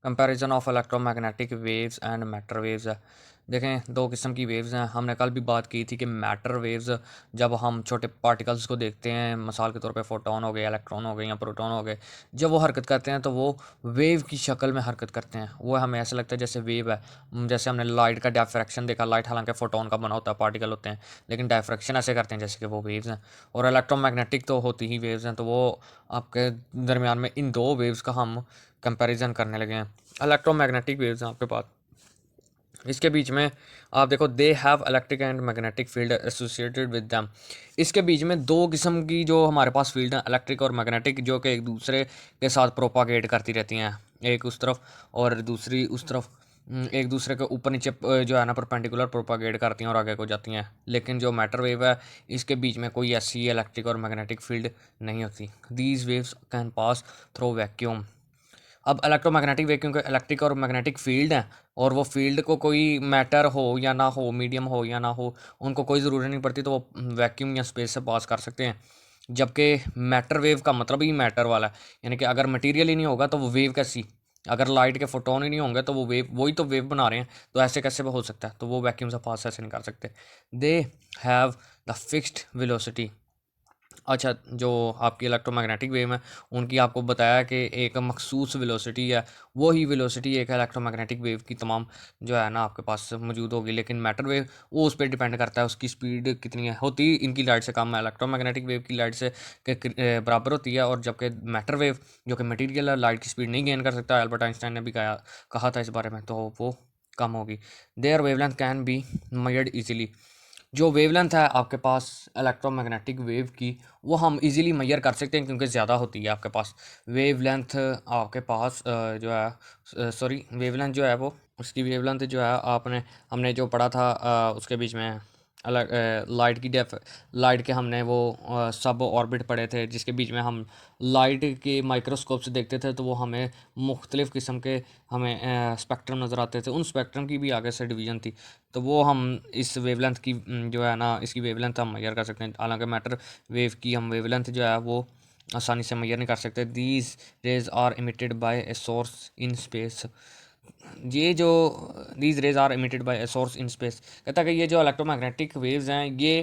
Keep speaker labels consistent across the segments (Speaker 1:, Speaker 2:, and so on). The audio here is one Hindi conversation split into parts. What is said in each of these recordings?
Speaker 1: Comparison of electromagnetic waves and matter waves है। देखें, दो किस्म की वेव्स हैं। हमने कल भी बात की थी कि मैटर वेव्स जब हम छोटे पार्टिकल्स को देखते हैं, मिसाल के तौर पे फोटोन हो गए, इलेक्ट्रॉन हो गए या प्रोटॉन हो गए, जब वो हरकत करते हैं तो वो वेव की शक्ल में हरकत करते हैं। वो हमें ऐसा लगता है जैसे वेव है। जैसे हमने लाइट का डायफ्रैक्शन देखा, लाइट हालांकि फोटोन का बना होता है, पार्टिकल होते हैं, लेकिन डायफ्रैक्शन ऐसे करते हैं जैसे कि वो वेव्स हैं। और इलेक्ट्रोमैग्नेटिक तो होती ही वेव्स हैं, तो वो आपके दरमियान में इन दो वेव्स का हम कंपैरिजन करने लगे हैं। इलेक्ट्रोमैग्नेटिक वेव्स हैं आपके पास, इसके बीच में आप देखो, they have electric and magnetic field associated with them. इसके बीच में दो किस्म की जो हमारे पास फील्ड हैं, इलेक्ट्रिक और मैग्नेटिक, जो कि एक दूसरे के साथ प्रोपागेट करती रहती हैं, एक उस तरफ और दूसरी उस तरफ। एक दूसरे के ऊपर नीचे जो है ना परपेंडिकुलर प्रोपागेट करती हैं और आगे को जाती हैं। लेकिन जो मैटर वेव है, इसके बीच में कोई ऐसी इलेक्ट्रिक और मैग्नेटिक फील्ड नहीं होती। These waves can pass through vacuum. अब इलेक्ट्रोमैग्नेटिक वैक्यूम के इलेक्ट्रिक और मैग्नेटिक फील्ड हैं, और वो फील्ड को कोई मैटर हो या ना हो, मीडियम हो या ना हो, उनको कोई ज़रूरत नहीं पड़ती, तो वो वैक्यूम या स्पेस से पास कर सकते हैं। जबकि मैटर वेव का मतलब ही मैटर वाला है, यानी कि अगर मटेरियल ही नहीं होगा तो वो वेव कैसी। अगर लाइट के फोटोन ही नहीं होंगे तो वो वेव, वही तो वेव बना रहे हैं, तो ऐसे कैसे हो सकता है। तो वो वैक्यूम से पास ऐसे नहीं कर सकते। They have the fixed velocity. अच्छा, जो आपकी इलेक्ट्रोमैग्नेटिक वेव है, उनकी आपको बताया कि एक मखसूस वेलोसिटी है। वो ही वेलोसिटी एक इलेक्ट्रोमैग्नेटिक वेव की तमाम जो है ना आपके पास मौजूद होगी। लेकिन मैटर वेव वो उस पर डिपेंड करता है, उसकी स्पीड कितनी है, होती इनकी लाइट से कम है, इलेक्ट्रोमैग्नेटिक वेव की लाइट से बराबर होती है। और जबकि मैटर वेव जो कि मटीरियल है, लाइट की स्पीड नहीं गेन कर सकता। एल्बर्ट आइंस्टाइन ने भी कहा था इस बारे में, तो वो कम होगी। Their wavelength can be measured easily. जो वेवलेंथ है आपके पास इलेक्ट्रोमैग्नेटिक वेव की, वो हम इजीली मेजर कर सकते हैं क्योंकि ज़्यादा होती है आपके पास वेवलेंथ। आपके पास जो है, सॉरी, वेवलेंथ जो है वो, उसकी वेवलेंथ जो है आपने हमने जो पढ़ा था उसके बीच में अलग लाइट की डेफ लाइट के हमने वो सब ऑर्बिट पढ़े थे, जिसके बीच में हम लाइट के माइक्रोस्कोप से देखते थे, तो वो हमें मुख्तलिफ़ किस्म के हमें स्पेक्ट्रम नज़र आते थे। उन स्पेक्ट्रम की भी आगे से डिवीज़न थी, तो वो हम इस वेवलेंथ की जो है ना, इसकी वेवलेंथ हम मेजर कर सकते हैं। हालांकि मैटर वेव की हम वेवलेंथ जो है वो आसानी से मेजर नहीं कर सकते। These rays are emitted by a source in space. ये जो these rays are emitted by a source in space, कहता है कि ये जो इलेक्ट्रोमैग्नेटिक वेव्स हैं, ये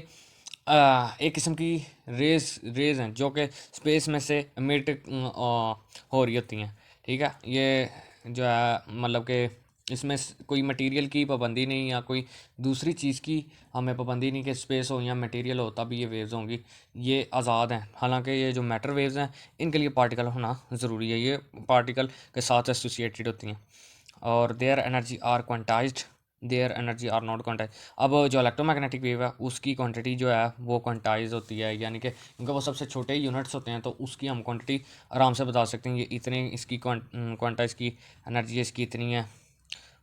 Speaker 1: एक किस्म की रेज हैं जो कि स्पेस में से इमिट हो रही होती हैं। ठीक है, ये जो है मतलब कि इसमें कोई मटेरियल की पाबंदी नहीं, या कोई दूसरी चीज़ की हमें पाबंदी नहीं कि स्पेस हो या मटेरियल हो तब ये वेव्स होंगी। ये आज़ाद हैं। हालांकि ये जो मैटर वेव्स हैं, इनके लिए पार्टिकल होना ज़रूरी है, ये पार्टिकल के साथ एसोसिएटेड होती हैं। और their energy are quantised, their energy are not quantise. अब जो इलेक्ट्रोमैग्नेटिक वेव है, उसकी क्वांटिटी जो है वो क्वांटाइज होती है, यानी कि क्योंकि वो सबसे छोटे यूनिट्स होते हैं, तो उसकी हम क्वांटिटी आराम से बता सकते हैं। ये इतने इसकी क्वांटाइज की एनर्जी इसकी इतनी है।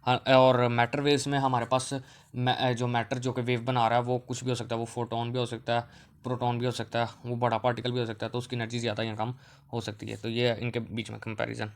Speaker 1: हाँ, और मैटर वेव्स में हमारे पास जो मैटर जो कि वेव बना रहा है, वो कुछ भी हो सकता है। वो फोटोन भी हो सकता है, प्रोटॉन भी हो सकता है, वो बड़ा पार्टिकल भी हो सकता है, तो उसकी एनर्जी ज़्यादा या कम हो सकती है। तो ये इनके बीच में कंपैरिजन।